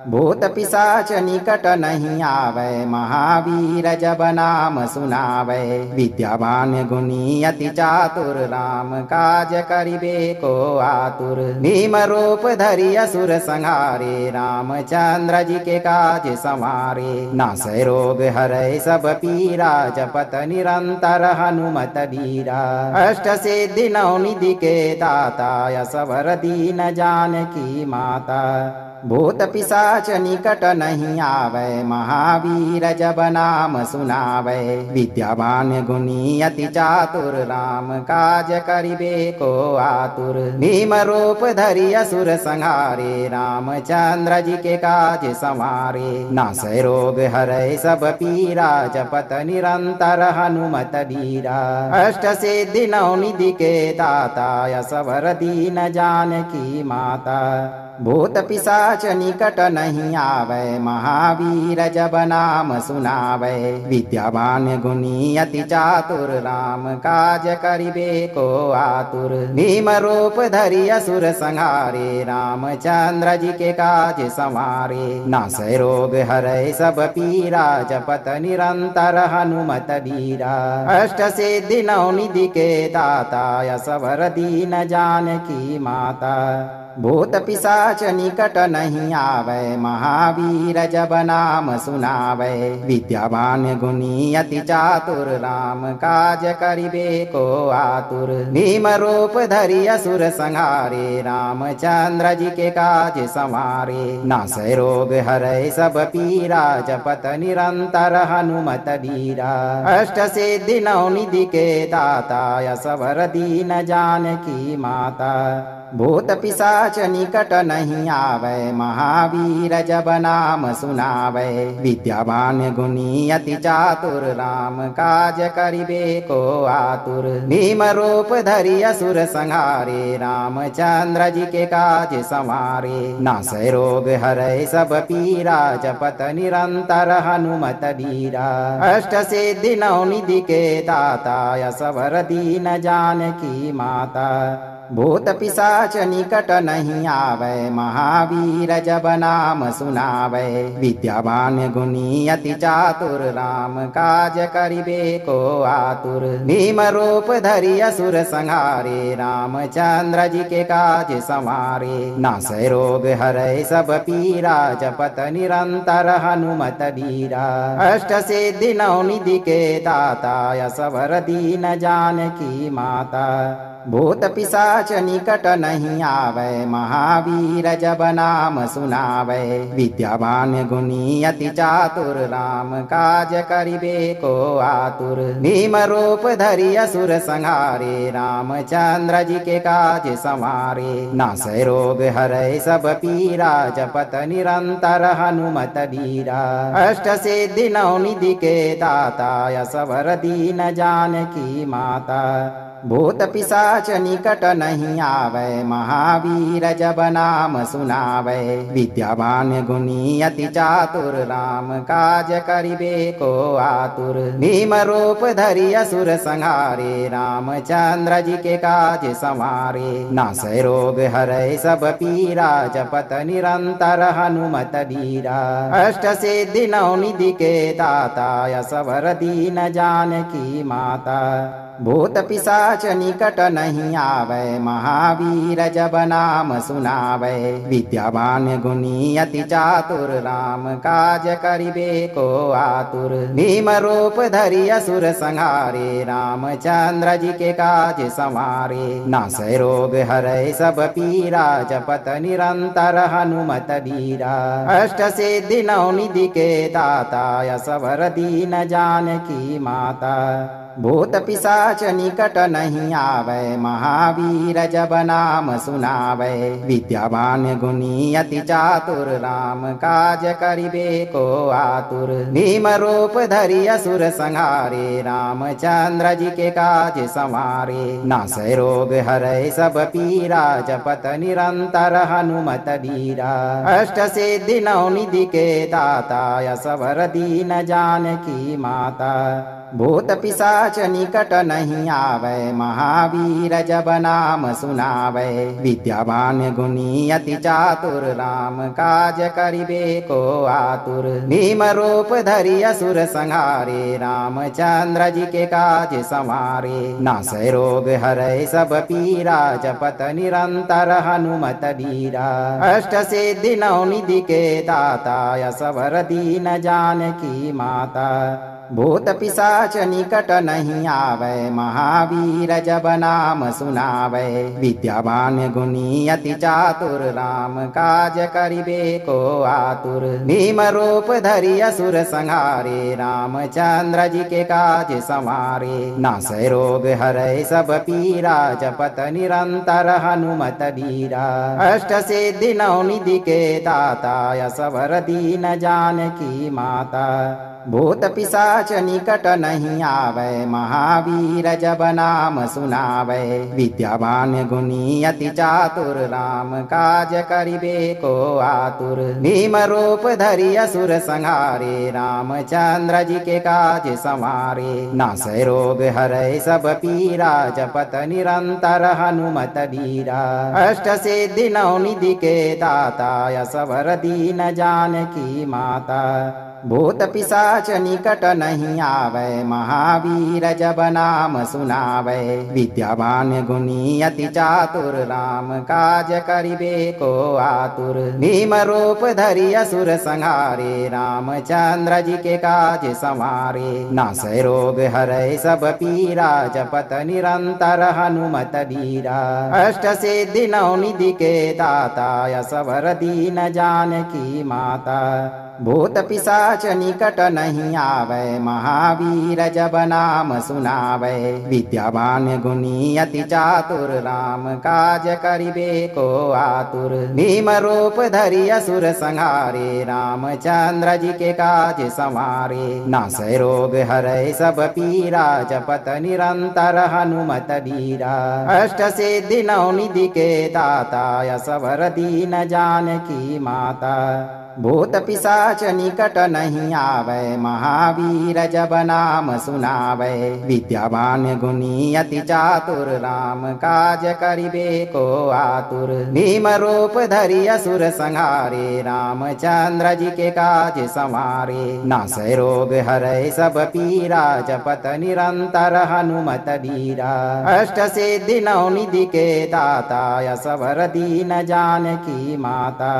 भूत पिशाच निकट नहीं आवे, महावीर जब नाम सुनावे। विद्यावान गुणी अति चातुर, राम काज करिबे को आतुर। भीम रूप धरि असुर संहारे, रामचंद्र जी के काज संवारे। नासै रोग हरै सब पीरा, जपत निरंतर हनुमत बीरा। अष्ट सिद्धि नौ निधि के दाता, असवर दीन जानकी माता। भूत पिशाच निकट नहीं आवे, महावीर जब नाम सुनावे। विद्यावान गुणी अति चातुर, राम काज करिबे को आतुर। भीम रूप धरि असुर संहारे, रामचंद्र जी के काज संवारे। नासै रोग हरै सब पीरा, जपत निरंतर हनुमत बीरा। अष्ट सिद्धि नौ निधि के दाता, असवर दीन जानकी माता। भूत पिशाच निकट नहीं आवे, महावीर जब नाम सुनावे। विद्यावान गुणी अति चातुर, राम काज करिबे को आतुर। भीम रूप धरि असुर संहारे, रामचंद्र जी के काज संवारे। नासै रोग हरै सब पीरा, जपत निरंतर हनुमत बीरा। अष्ट सिद्धि नौ निधि के दाता, असवर दीन जानकी माता। भूत पिशाच निकट नहीं आवे, महावीर जब नाम सुनावे। विद्यावान गुणी अति चातुर, राम काज करिबे को आतुर। भीम रूप धरि असुर संहारे, रामचंद्र जी के काज संवारे। नासै रोग हरै सब पीरा, जपत निरंतर हनुमत बीरा। अष्ट सिद्धि नौ निधि के दाता, असवर दीन जानकी माता। भूत पिशाच निकट नहीं आवे, महावीर जब नाम सुनावे। विद्यावान गुणी अति चातुर, राम काज करिबे को आतुर। भीम रूप धरि असुर संहारे, रामचंद्र जी के काज संवारे। नासै रोग हरै सब पीरा, जपत निरंतर हनुमत बीरा। अष्ट सिद्धि नौ निधि के दाता, असवर दीन जानकी माता। भूत पिशाच निकट नहीं आवे, महावीर जब नाम सुनावे। विद्यावान गुणी अति चातुर, राम काज करिबे को आतुर। भीम रूप धरि असुर संहारे, रामचंद्र जी के काज संवारे। नासै रोग हरै सब पीरा, जपत निरंतर हनुमत बीरा। अष्ट सिद्धि नौ निधि के दाता, असवर दीन जानकी माता। भूत पिशाच निकट नहीं आवे, महावीर जब नाम सुनावे। विद्यावान गुणी अति चातुर, राम काज करिबे को आतुर। भीम रूप धरि असुर संहारे, रामचंद्र जी के काज संवारे। नासै रोग हरै सब पीरा, जपत निरंतर हनुमत बीरा। अष्ट सिद्धि नौ निधि के दाता, असवर दीन जानकी माता। भूत पिशाच निकट नहीं आवे, महावीर जब नाम सुनावे। विद्यावान गुणी अति चातुर, राम काज करिबे को आतुर। भीम रूप धरि असुर संहारे, रामचंद्र जी के काज संवारे। नासै रोग हरै सब पीरा, जपत निरंतर हनुमत बीरा। अष्ट सिद्धि नौ निधि के दाता, असवर दीन जानकी माता। भूत पिशाच निकट नहीं आवे, महावीर जब नाम सुनावे। विद्यावान गुणी अति चातुर, राम काज करिबे को आतुर। भीम रूप धरि असुर संहारे, रामचंद्र जी के काज संवारे। नासै रोग हरै सब पीरा, जपत निरंतर हनुमत बीरा। अष्ट सिद्धि नौ निधि के दाता, असवर दीन जानकी माता। भूत पिशाच निकट नहीं आवे, महावीर जब नाम सुनावे। विद्यावान गुणी अति चातुर, राम काज करिबे को आतुर। भीम रूप धरि असुर संहारे, रामचंद्र जी के काज संवारे। नासै रोग हरै सब पीरा, जपत निरंतर हनुमत बीरा। अष्ट सिद्धि नौ निधि के दाता, असवर दीन जानकी माता। भूत पिशाच निकट नहीं आवे, महावीर जब नाम सुनावे। विद्यावान गुणी अति चातुर, राम काज करिबे को आतुर। भीम रूप धरि असुर संहारे, रामचंद्र जी के काज संवारे। नासै रोग हरै सब पीरा, जपत निरंतर हनुमत बीरा। अष्ट सिद्धि नौ निधि के दाता, असवर दीन जानकी माता। भूत पिशाच निकट नहीं आवे, महावीर जब नाम सुनावे। विद्यावान गुणी अति चातुर, राम काज करिबे को आतुर। भीम रूप धरि असुर संहारे, रामचंद्र जी के काज संवारे। नासै रोग हरै सब पीरा, जपत निरंतर हनुमत बीरा। अष्ट सिद्धि नौ निधि के दाता, असवर दीन जानकी माता। भूत पिशाच निकट नहीं आवे, महावीर जब नाम सुनावे। विद्यावान गुणी अति चातुर, राम काज करिबे को आतुर। भीम रूप धरि असुर संहारे, रामचंद्र जी के काज संवारे। नासै रोग हरै सब पीरा, जपत निरंतर हनुमत बीरा। अष्ट सिद्धि नौ निधि के दाता, असवर दीन जानकी माता। भूत पिशाच निकट नहीं आवे, महावीर जब नाम सुनावे। विद्यावान गुणी अति चातुर, राम काज करिबे को आतुर। भीम रूप धरि असुर संहारे, रामचंद्र जी के काज संवारे। नासै रोग हरै सब पीरा, जपत निरंतर हनुमत बीरा। अष्ट सिद्धि नौ निधि के दाता, असवर दीन जानकी माता। भूत पिशाच निकट नहीं आवे, महावीर जब नाम सुनावे। विद्यावान गुणी अति चातुर, राम काज करिबे को आतुर। भीम रूप धरि असुर संहारे, रामचंद्र जी के काज संवारे। नासै रोग हरै सब पीरा, जपत निरंतर हनुमत बीरा। अष्ट सिद्धि नौ निधि के दाता, असवर दीन जानकी माता। भूत पिशाच निकट नहीं आवे, महावीर जब नाम सुनावे। विद्यावान गुणी अति चातुर, राम काज करिबे को आतुर। भीम रूप धरि असुर संहारे, रामचंद्र जी के काज संवारे। नासै रोग हरै सब पीरा, जपत निरंतर हनुमत बीरा। अष्ट सिद्धि नौ निधि के दाता, असवर दीन जानकी माता।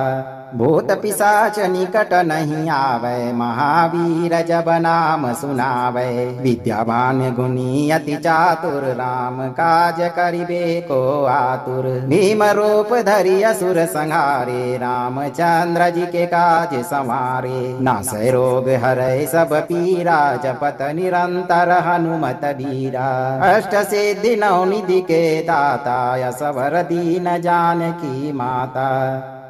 भूत पिशाच पिशाच निकट नहीं आवे, महावीर जब नाम सुनावे। विद्यावान गुणी अति चातुर, राम काज करिबे को आतुर। भीम रूप धरि असुर संहारे, रामचंद्र जी के काज संवारे। नासै रोग हरै सब पीरा, जपत निरंतर हनुमत बीरा। अष्ट सिद्धि नौ निधि के दाता, असवर दीन जानकी माता।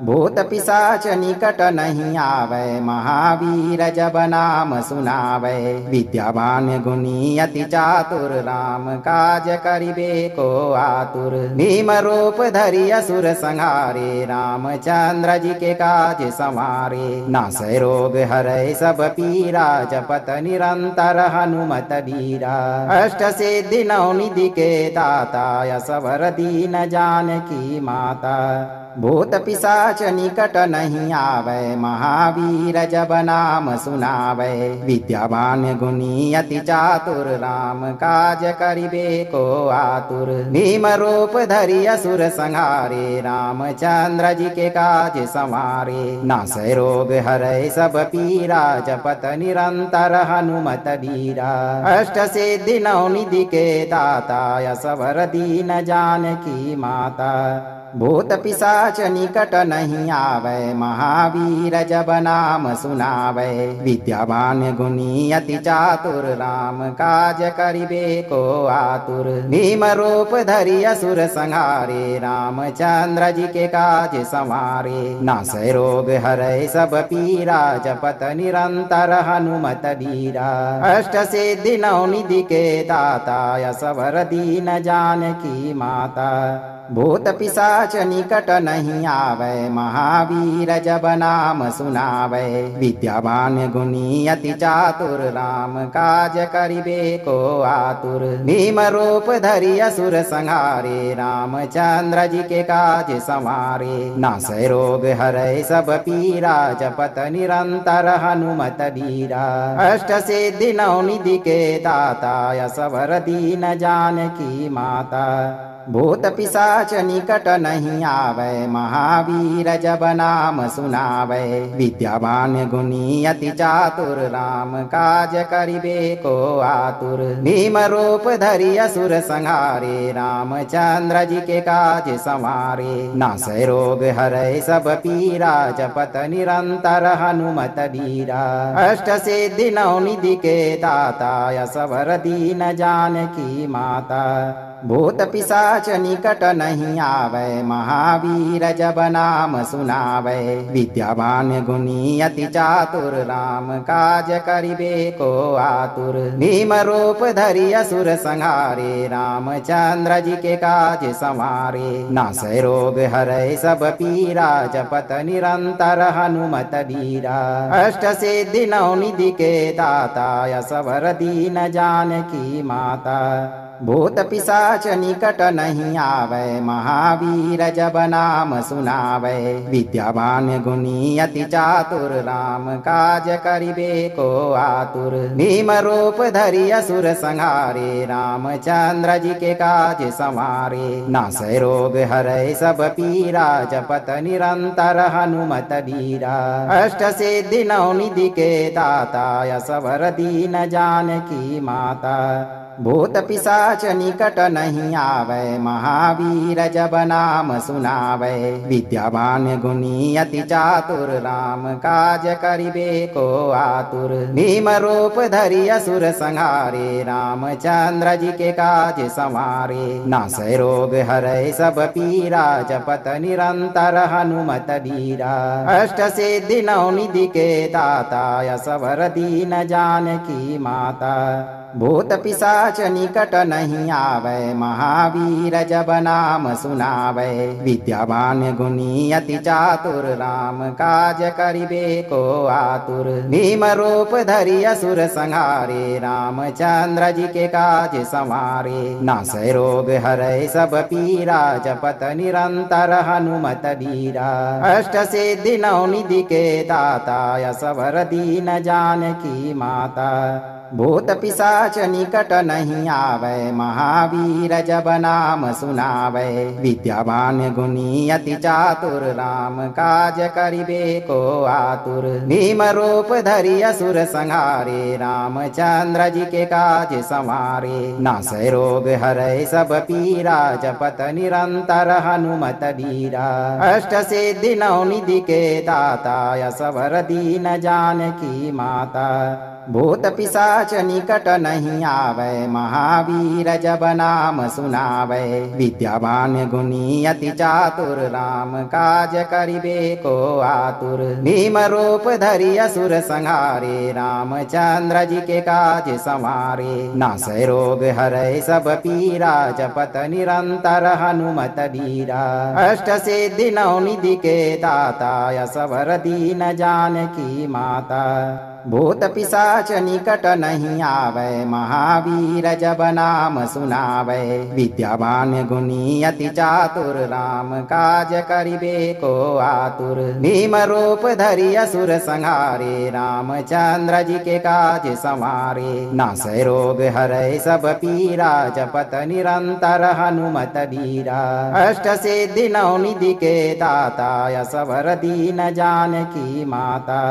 भूत पिशाच निकट नहीं आवे, महावीर जब नाम सुनावे। विद्यावान गुणी अति चातुर, राम काज करिबे को आतुर। भीम रूप धरि असुर संहारे, रामचंद्र जी के काज संवारे। नासै रोग हरै सब पीरा, जपत निरंतर हनुमत बीरा। अष्ट सिद्धि नौ निधि के दाता, असवर दीन जानकी माता। भूत पिशाच निकट नहीं आवे, महावीर जब नाम सुनावे। विद्यावान गुणी अति चातुर, राम काज करिबे को आतुर। भीम रूप धरि असुर संहारे, रामचंद्र जी के काज संवारे। नासै रोग हरै सब पीरा, जपत निरंतर हनुमत बीरा। अष्ट सिद्धि नौ निधि के दाता, असवर दीन जानकी माता। भूत पिशाच निकट नहीं आवे, महावीर जब नाम सुनावे। विद्यावान गुणी अति चातुर, राम काज करिबे को आतुर। भीम रूप धरि असुर संहारे, रामचंद्र जी के काज संवारे। नासै रोग हरै सब पीरा, जपत निरंतर हनुमत बीरा। अष्ट सिद्धि नौ निधि के दाता, असवर दीन जानकी माता। भूत पिशाच निकट नहीं आवे, महावीर जब नाम सुनावे। विद्यावान गुणी अति चातुर, राम काज करिबे को आतुर। भीम रूप धरि असुर संहारे, रामचंद्र जी के काज संवारे। नासै रोग हरै सब पीरा, जपत निरंतर हनुमत बीरा। अष्ट सिद्धि नौ निधि के दाता, असवर दीन जानकी माता। भूत पिशाच निकट नहीं आवे, महावीर जब नाम सुनावे। विद्यावान गुणी अति चातुर, राम काज करिबे को आतुर। भीम रूप धरि असुर संहारे, रामचंद्र जी के काज संवारे। नासै रोग हरै सब पीरा, जपत निरंतर हनुमत बीरा। अष्ट सिद्धि नौ निधि के दाता, असवर दीन जानकी माता। भूत पिशाच निकट नहीं आवे, महावीर जब नाम सुनावे। विद्यावान गुणी अति चातुर, राम काज करिबे को आतुर। भीम रूप धरि असुर संहारे, रामचंद्र जी के काज संवारे। नासै रोग हरै सब पीरा, जपत निरंतर हनुमत बीरा। अष्ट सिद्धि नौ निधि के दाता, असवर दीन जानकी माता। भूत पिशाच निकट नहीं आवे, महावीर जब नाम सुनावे। विद्यावान गुणी अति चातुर, राम काज करिबे को आतुर। भीम रूप धरि असुर संहारे, रामचंद्र जी के काज संवारे। नासै रोग हरै सब पीरा, जपत निरंतर हनुमत बीरा। अष्ट सिद्धि नौ निधि के दाता, असवर दीन जानकी माता। भूत पिशाच निकट नहीं आवे, महावीर जब नाम सुनावे। विद्यावान गुणी अति चातुर, राम काज करिबे को आतुर। भीम रूप धरि असुर संहारे, रामचंद्र जी के काज संवारे। नासै रोग हरै सब पीरा, जपत निरंतर हनुमत बीरा। अष्ट सिद्धि नौ निधि के दाता, असवर दीन जानकी माता। भूत पिशाच निकट नहीं आवे, महावीर जब नाम सुनावे। विद्यावान गुणी अति चातुर, राम काज करिबे को आतुर। भीम रूप धरि असुर संहारे, रामचंद्र जी के काज संवारे। नासै रोग हरै सब पीरा, जपत निरंतर हनुमत बीरा। अष्ट सिद्धि नौ निधि के दाता, असवर दीन जानकी माता। भूत पिशाच निकट नहीं आवे, महावीर जब नाम सुनावे। विद्यावान गुणी अति चातुर, राम काज करिबे को आतुर। भीम रूप धरि असुर संहारे, रामचंद्र जी के काज संवारे। नासै रोग हरै सब पीरा, जपत निरंतर हनुमत बीरा। अष्ट सिद्धि नौ निधि के दाता, असवर दीन जानकी माता। भूत पिशाच निकट नहीं आवे, महावीर जब नाम सुनावे। विद्यावान गुणी अति चातुर, राम काज करिबे को आतुर। भीम रूप धरि असुर संहारे, रामचंद्र जी के काज संवारे। नासै रोग हरै सब पीरा, जपत निरंतर हनुमत बीरा। अष्ट सिद्धि नौ निधि के दाता, असवर दीन जानकी माता। भूत पिशाच निकट नहीं आवे, महावीर जब नाम सुनावे। विद्यावान गुणी अति चातुर, राम काज करिबे को आतुर। भीम रूप धरि असुर संहारे, रामचंद्र जी के काज संवारे। नासै रोग हरै सब पीरा, जपत निरंतर हनुमत बीरा। अष्ट सिद्धि नौ निधि के दाता, असवर दीन जानकी माता।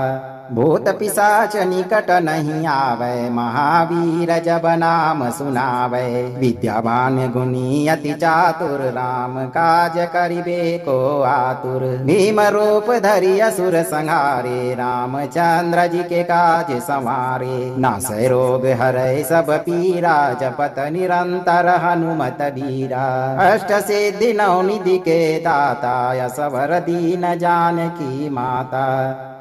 भूत पिशाच निकट नहीं आवे, महावीर जब नाम सुनावे। विद्यावान गुणी अति चातुर, राम काज करिबे को आतुर। भीम रूप धरि असुर संहारे, रामचंद्र जी के काज संवारे। नासै रोग हरै सब पीरा, जपत निरंतर हनुमत बीरा। अष्ट सिद्धि नौ निधि के दाता, असवर दीन जानकी माता।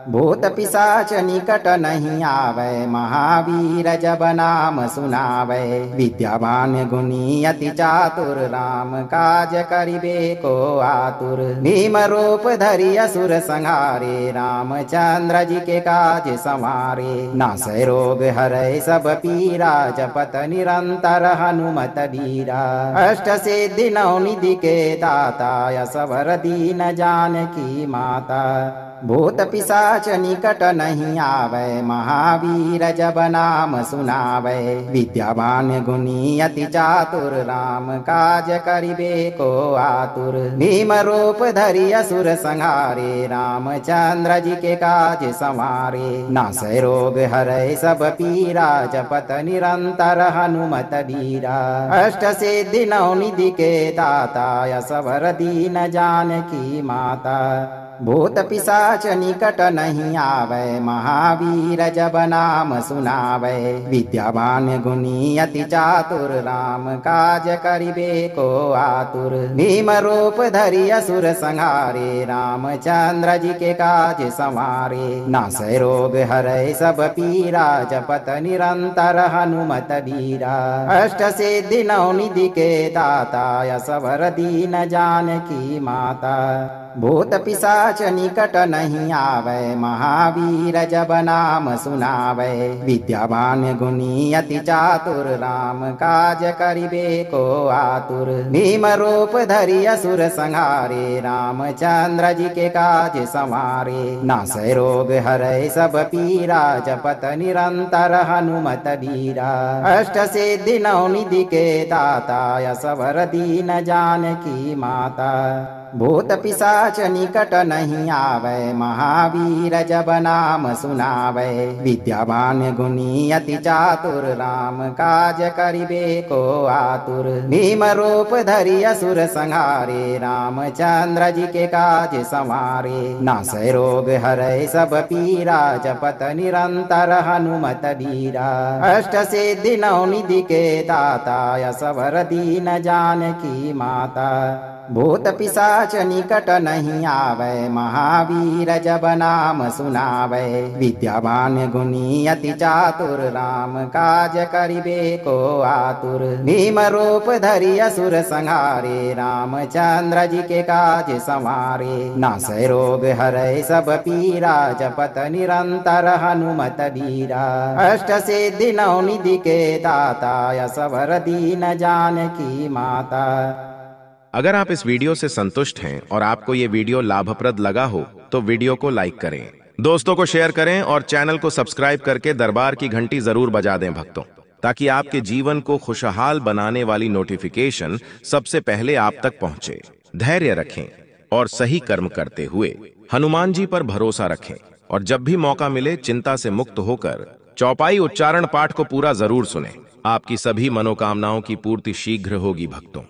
भूत पिशाच निकट नहीं आवे, महावीर जब नाम सुनावे। विद्यावान गुणी अति चातुर, राम काज करिबे को आतुर। भीम रूप धरि असुर संहारे, रामचंद्र जी के काज संवारे। नासै रोग हरै सब पीरा, जपत निरंतर हनुमत बीरा। अष्ट सिद्धि नौ निधि के दाता, असवर दीन जानकी माता। भूत पिशाच निकट नहीं आवे, महावीर जब नाम सुनावे। विद्यावान गुणी अति चातुर, राम काज करिबे को आतुर। भीम रूप धरि असुर संहारे, रामचंद्र जी के काज संवारे। नासै रोग हरै सब पीरा, जपत निरंतर हनुमत बीरा। अष्ट सिद्धि नौ निधि के दाता, असवर दीन जानकी माता। भूत पिशाच निकट नहीं आवे, महावीर जब नाम सुनावे। विद्यावान गुणी अति चातुर, राम काज करिबे को आतुर। भीम रूप धरि असुर संहारे, रामचंद्र जी के काज संवारे। नासै रोग हरै सब पीरा, जपत निरंतर हनुमत बीरा। अष्ट सिद्धि नौ निधि के दाता, असवर दीन जानकी माता। भूत पिशाच निकट नहीं आवे, महावीर जब नाम सुनावे। विद्यावान गुणी अति चातुर, राम काज करिबे को आतुर। भीम रूप धरि असुर संहारे, रामचंद्र जी के काज संवारे। नासै रोग हरै सब पीरा, जपत निरंतर हनुमत बीरा। अष्ट सिद्धि नौ निधि के दाता, असवर दीन जानकी माता। भूत पिशाच निकट नहीं आवे, महावीर जब नाम सुनावे। विद्यावान गुणी अति चातुर, राम काज करिबे को आतुर। भीम रूप धरि असुर संहारे, रामचंद्र जी के काज संवारे। नासै रोग हरै सब पीरा, जपत निरंतर हनुमत बीरा। अष्ट सिद्धि नौ निधि के दाता, असवर दीन जानकी माता। भूत पिशाच निकट नहीं आवे, महावीर जब नाम सुनावे। विद्यावान गुणी अति चातुर, राम काज करिबे को आतुर। भीम रूप धरि असुर संहारे, रामचंद्र जी के काज संवारे। नासै रोग हरै सब पीरा, जपत निरंतर हनुमत बीरा। अष्ट सिद्धि नौ निधि के दाता, असवर दीन जानकी माता। अगर आप इस वीडियो से संतुष्ट हैं और आपको ये वीडियो लाभप्रद लगा हो तो वीडियो को लाइक करें दोस्तों को शेयर करें और चैनल को सब्सक्राइब करके दरबार की घंटी जरूर बजा दें भक्तों, ताकि आपके जीवन को खुशहाल बनाने वाली नोटिफिकेशन सबसे पहले आप तक पहुंचे। धैर्य रखें और सही कर्म करते हुए हनुमान जी पर भरोसा रखें, और जब भी मौका मिले चिंता से मुक्त होकर चौपाई उच्चारण पाठ को पूरा जरूर सुनें। आपकी सभी मनोकामनाओं की पूर्ति शीघ्र होगी भक्तों।